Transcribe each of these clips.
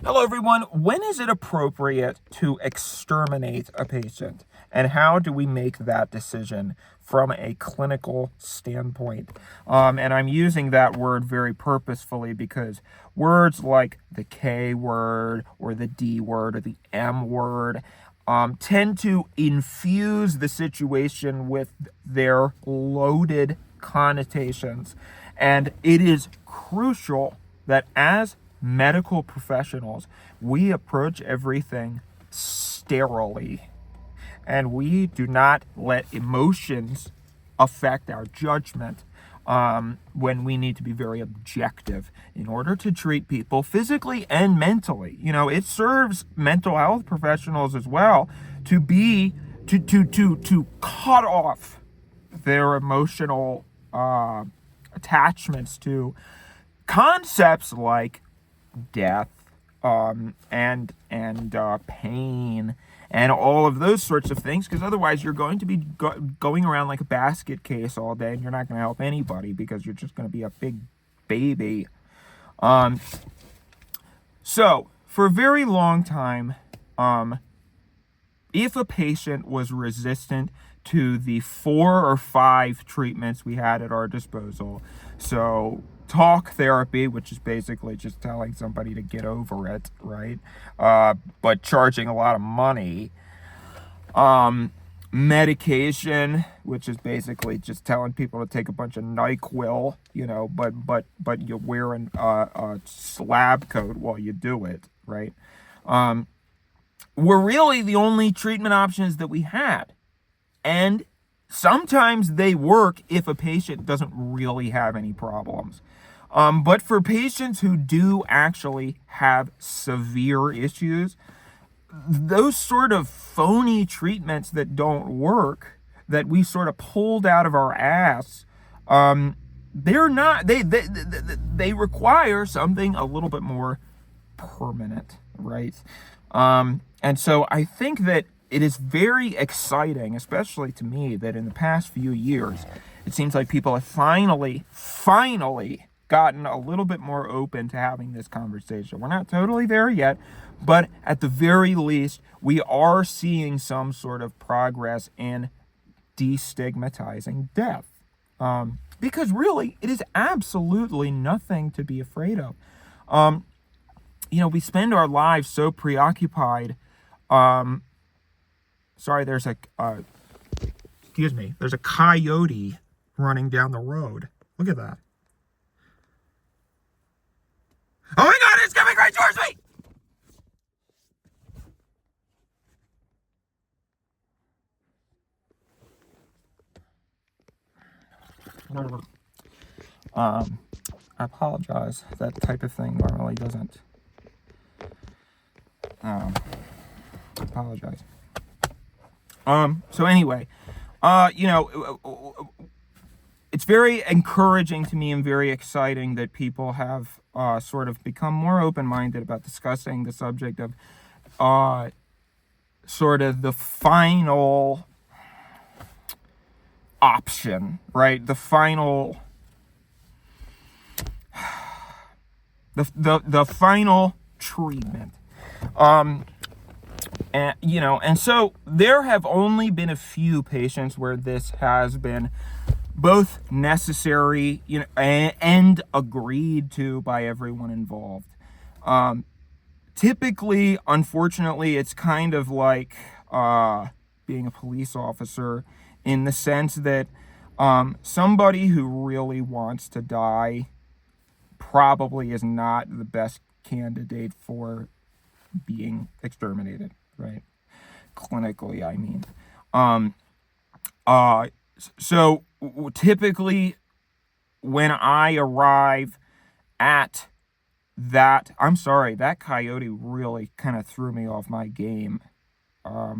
Hello, everyone. When is it appropriate to exterminate a patient? And how do we make that decision from a clinical standpoint? And I'm using that word very purposefully because words like the K word or the D word or the M word tend to infuse the situation with their loaded connotations. And it is crucial that as medical professionals, we approach everything sterilely and we do not let emotions affect our judgment when we need to be very objective in order to treat people physically and mentally. It serves mental health professionals as well to be to cut off their emotional attachments to concepts like death, and pain, and all of those sorts of things, because otherwise you're going to be going around like a basket case all day, and you're not going to help anybody because you're just going to be a big baby. So for a very long time, if a patient was resistant to the 4 or 5 treatments we had at our disposal, so talk therapy, which is basically just telling somebody to get over it, right? But charging a lot of money. Medication, which is basically just telling people to take a bunch of NyQuil, but you're wearing a slab coat while you do it, right? Were really the only treatment options that we had. And sometimes they work if a patient doesn't really have any problems. But for patients who do actually have severe issues, those sort of phony treatments that don't work, that we sort of pulled out of our ass, they require something a little bit more permanent, right? And so I think that it is very exciting, especially to me, that in the past few years, it seems like people have finally gotten a little bit more open to having this conversation. We're not totally there yet, but at the very least, we are seeing some sort of progress in destigmatizing death. Because really, it is absolutely nothing to be afraid of. We spend our lives so preoccupied. Sorry, there's a coyote running down the road. Look at that. Oh my God, it's coming right towards me! I apologize. That type of thing normally doesn't. Apologize. So anyway, it's very encouraging to me and very exciting that people have sort of become more open-minded about discussing the subject of sort of the final option, right? The final the final treatment. And so there have only been a few patients where this has been both necessary, and agreed to by everyone involved. Typically, unfortunately, it's kind of like being a police officer in the sense that somebody who really wants to die probably is not the best candidate for being exterminated, right? Clinically, I mean. So typically when I arrive at that, I'm sorry, that coyote really kind of threw me off my game. I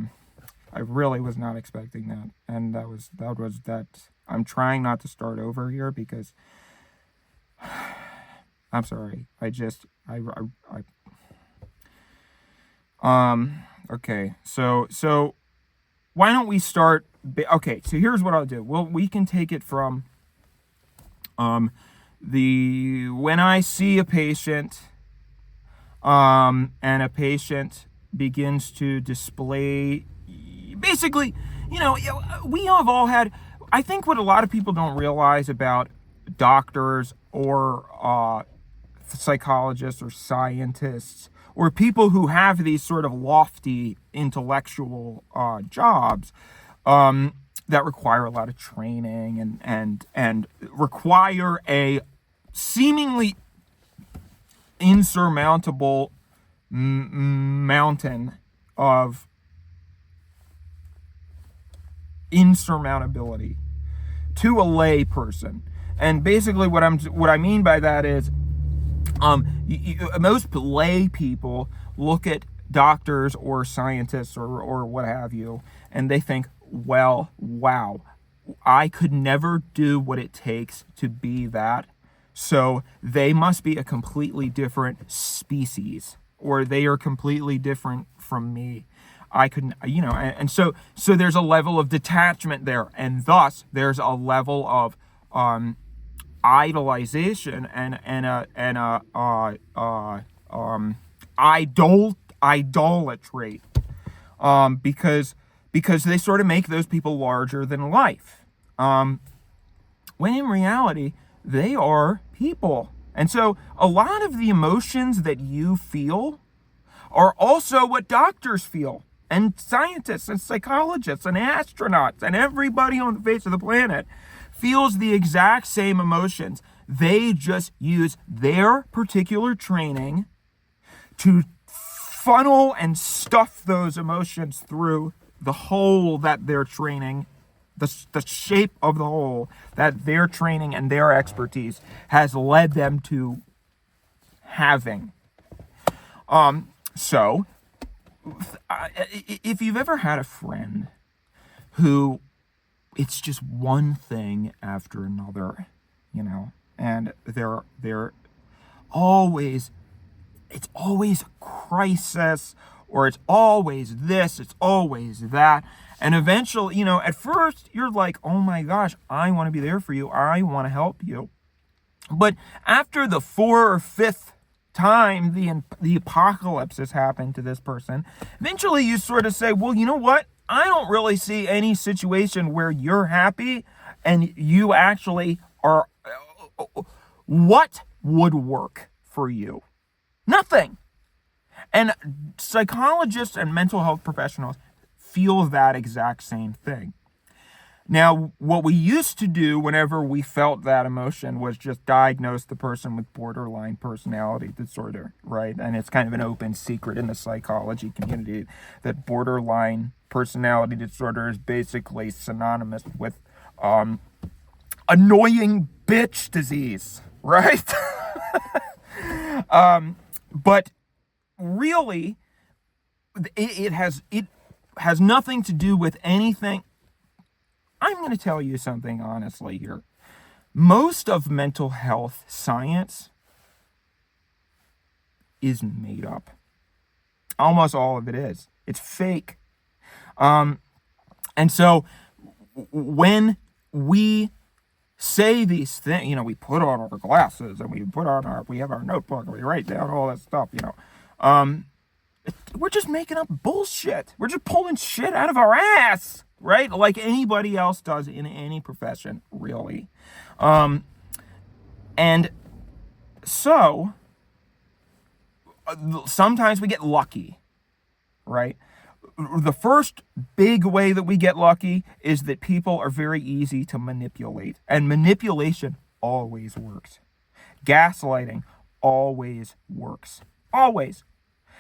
really was not expecting that. And that was that. I'm trying not to start over here because I'm sorry. Okay. So why don't we start? Okay. So here's what I'll do. Well, we can take it from, when I see a patient, and a patient begins to display, basically, we have all had, I think what a lot of people don't realize about doctors or psychologists or scientists or people who have these sort of lofty intellectual jobs that require a lot of training and require a seemingly insurmountable mountain of insurmountability to a lay person. And basically what I mean by that is most lay people look at doctors or scientists or what have you, and they think, well, wow, I could never do what it takes to be that, so they must be a completely different species, or they are completely different from me. I couldn't, and so there's a level of detachment there, and thus there's a level of idolization and idolatry, because they sort of make those people larger than life, when in reality they are people. And so a lot of the emotions that you feel are also what doctors feel, and scientists and psychologists and astronauts and everybody on the face of the planet feels the exact same emotions. They just use their particular training to funnel and stuff those emotions through the hole that their training, the shape of the hole that their training and their expertise has led them to having. So, if you've ever had a friend who it's just one thing after another, and they're always, it's always a crisis, or it's always this, it's always that. And eventually, at first you're like, oh my gosh, I want to be there for you. I want to help you. But after the 4th or 5th time the apocalypse has happened to this person, eventually you sort of say, well, you know what? I don't really see any situation where you're happy and you actually are. What would work for you? Nothing. And psychologists and mental health professionals feel that exact same thing. Now, what we used to do whenever we felt that emotion was just diagnose the person with borderline personality disorder, right? And it's kind of an open secret in the psychology community that borderline personality disorder is basically synonymous with annoying bitch disease, right? But really, it has nothing to do with anything. I'm going to tell you something honestly here. Most of mental health science is made up. Almost all of it is. It's fake. And so when we say these things, we put on our glasses and we have our notebook and we write down all that stuff, we're just making up bullshit. We're just pulling shit out of our ass, right? Like anybody else does in any profession, really. And so sometimes we get lucky, right? The first big way that we get lucky is that people are very easy to manipulate. And manipulation always works. Gaslighting always works. Always.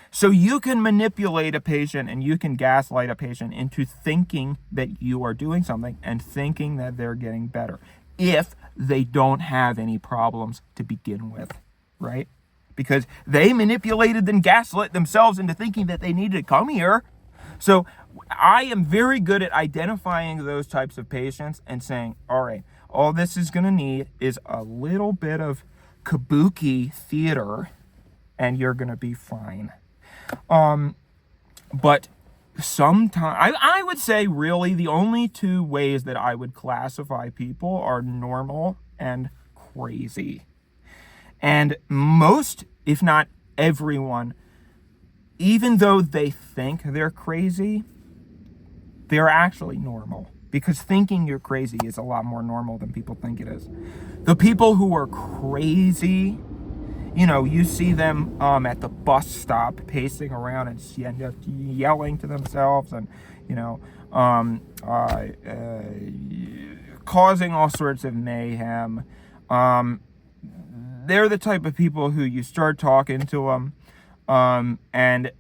So you can manipulate a patient and you can gaslight a patient into thinking that you are doing something and thinking that they're getting better if they don't have any problems to begin with, right? Because they manipulated and gaslit themselves into thinking that they needed to come here. So I am very good at identifying those types of patients and saying, all right, all this is going to need is a little bit of kabuki theater and you're going to be fine. But sometimes, I would say really the only two ways that I would classify people are normal and crazy. And most, if not everyone, even though they think they're crazy, they're actually normal. Because thinking you're crazy is a lot more normal than people think it is. The people who are crazy, you see them at the bus stop pacing around and yelling to themselves and, causing all sorts of mayhem. They're the type of people who you start talking to them, and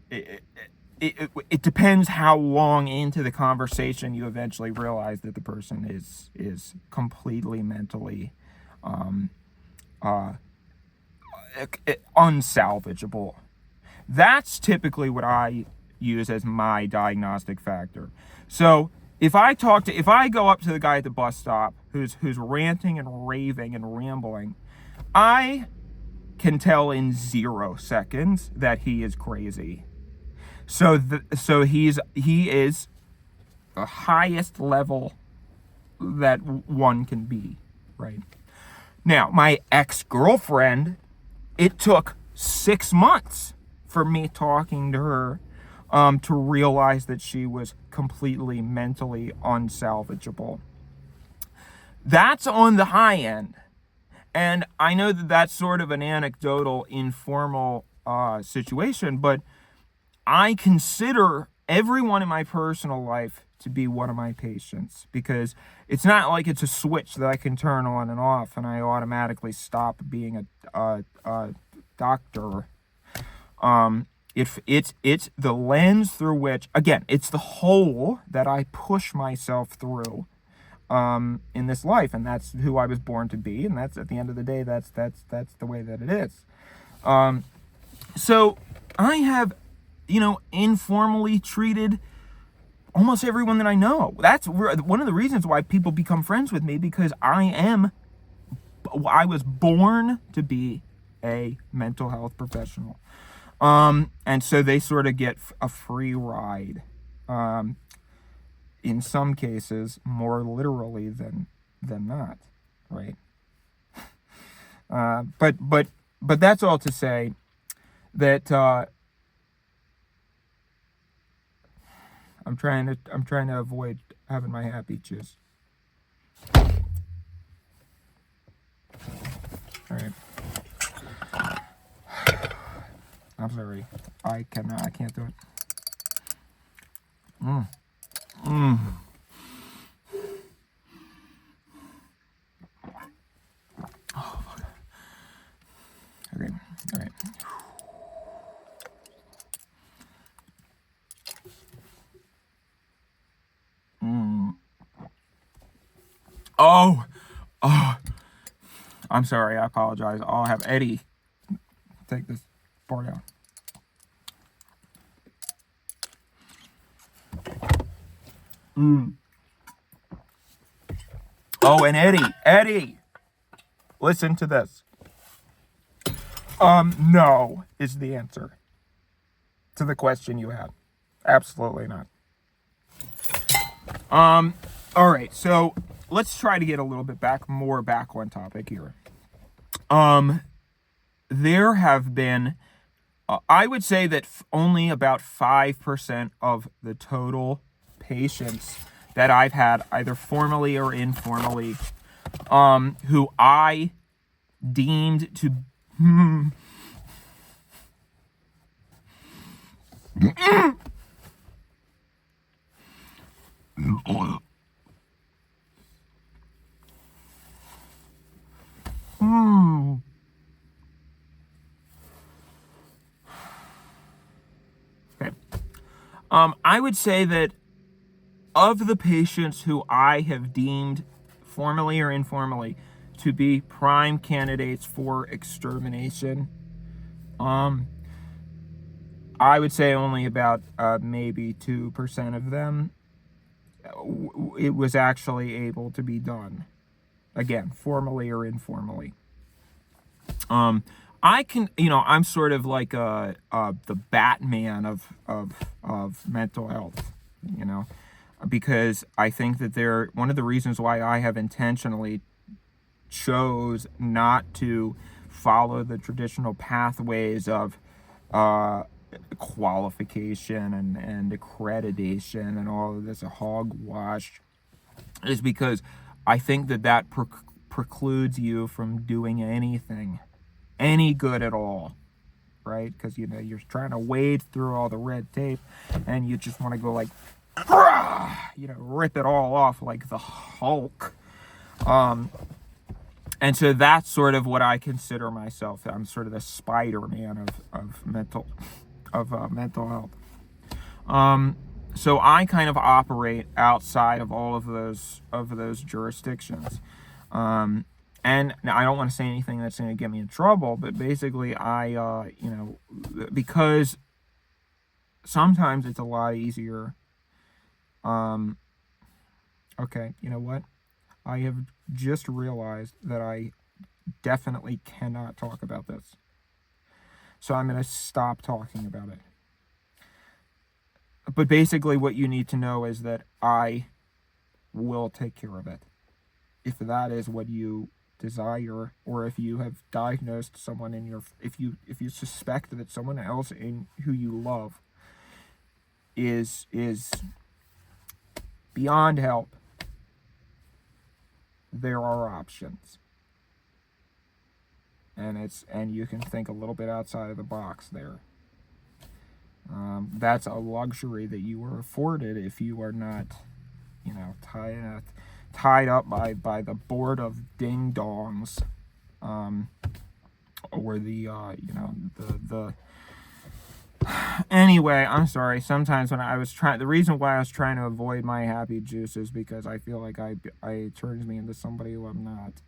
it depends how long into the conversation you eventually realize that the person is completely mentally unsalvageable. That's typically what I use as my diagnostic factor. So if I go up to the guy at the bus stop who's ranting and raving and rambling, I can tell in 0 seconds that he is crazy. So he is the highest level that one can be, right? Now, my ex-girlfriend, it took 6 months for me talking to her to realize that she was completely mentally unsalvageable. That's on the high end. And I know that that's sort of an anecdotal, informal situation, but I consider everyone in my personal life to be one of my patients, because it's not like it's a switch that I can turn on and off and I automatically stop being a doctor. It's the lens through which, again, it's the hole that I push myself through in this life, and that's who I was born to be, and that's, at the end of the day, that's the way that it is. So I have, informally treated almost everyone that I know. That's one of the reasons why people become friends with me, because I was born to be a mental health professional. And so they sort of get a free ride. In some cases, more literally than not, right? But that's all to say that I'm trying to avoid having my happy juice. All right. I'm sorry. I can't do it. Oh, fuck. Okay. All right. Oh, I'm sorry. I apologize. I'll have Eddie take this part out. Oh, and Eddie, listen to this. No is the answer to the question you had. Absolutely not. All right, so let's try to get a little bit more back on topic here. There have been, I would say that only about 5% of the total patients that I've had, either formally or informally, who I deemed to Okay. I would say that of the patients who I have deemed, formally or informally, to be prime candidates for extermination, I would say only about maybe 2% of them it was actually able to be done. Again, formally or informally. I can, I'm sort of like the Batman of mental health, because I think that one of the reasons why I have intentionally chose not to follow the traditional pathways of qualification and accreditation and all of this hogwash, is because I think that precludes you from doing anything, any good at all, right? Because, you're trying to wade through all the red tape, and you just want to go like, rip it all off like the Hulk. And so that's sort of what I consider myself. I'm sort of the Spider-Man of mental health. So I kind of operate outside of all of those jurisdictions. And now I don't want to say anything that's going to get me in trouble, but basically because sometimes it's a lot easier. Okay, you know what? I have just realized that I definitely cannot talk about this. So I'm going to stop talking about it. But basically what you need to know is that I will take care of it. If that is what you desire, or if you have diagnosed someone if you suspect that someone else in who you love is beyond help, there are options. And you can think a little bit outside of the box there. That's a luxury that you are afforded if you are not, tied up by the board of ding dongs, or the Anyway, I'm sorry. Sometimes when the reason why I was trying to avoid my happy juice is because I feel like it turns me into somebody who I'm not.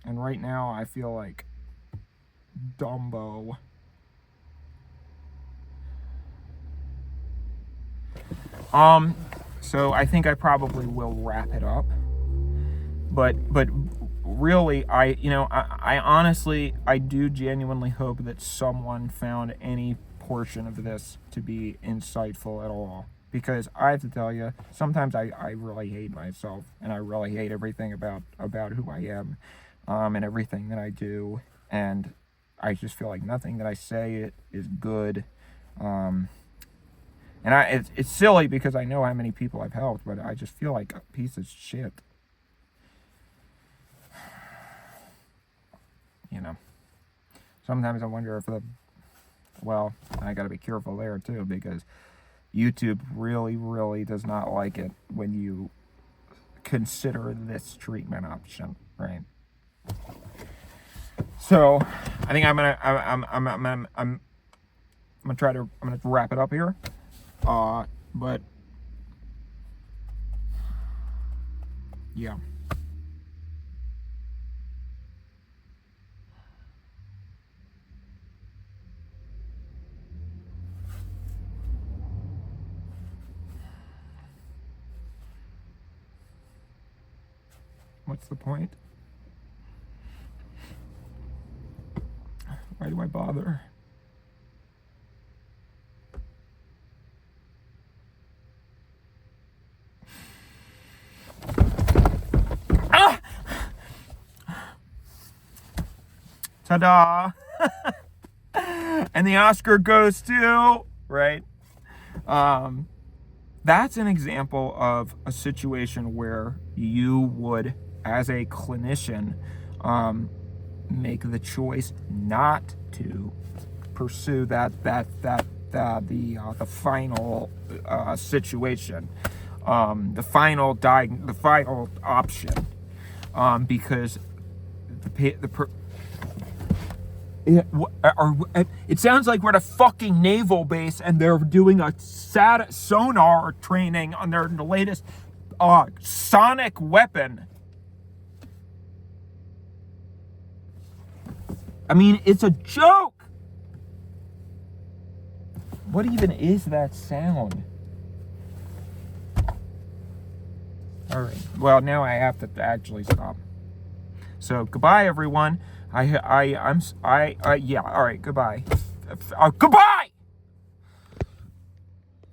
And right now I feel like Dumbo. So I think I probably will wrap it up. But really, I honestly, I do genuinely hope that someone found any portion of this to be insightful at all. Because I have to tell you, sometimes I really hate myself, and I really hate everything about who I am, and everything that I do, and I just feel like nothing that I say is good. And it's silly because I know how many people I've helped, but I just feel like a piece of shit. Sometimes I wonder if I gotta be careful there too, because YouTube really, really does not like it when you consider this treatment option, right? So I think I'm gonna wrap it up here. But yeah. What's the point? Why do I bother? Ah! Ta-da! And the Oscar goes to, right? That's an example of a situation where you would, as a clinician, make the choice not to pursue the final situation, the final option, because it sounds like we're at a fucking naval base and they're doing a sonar training on their latest sonic weapon. I mean, it's a joke. What even is that sound? All right. Well, now I have to actually stop. So goodbye, everyone. Yeah. All right. Goodbye. Goodbye.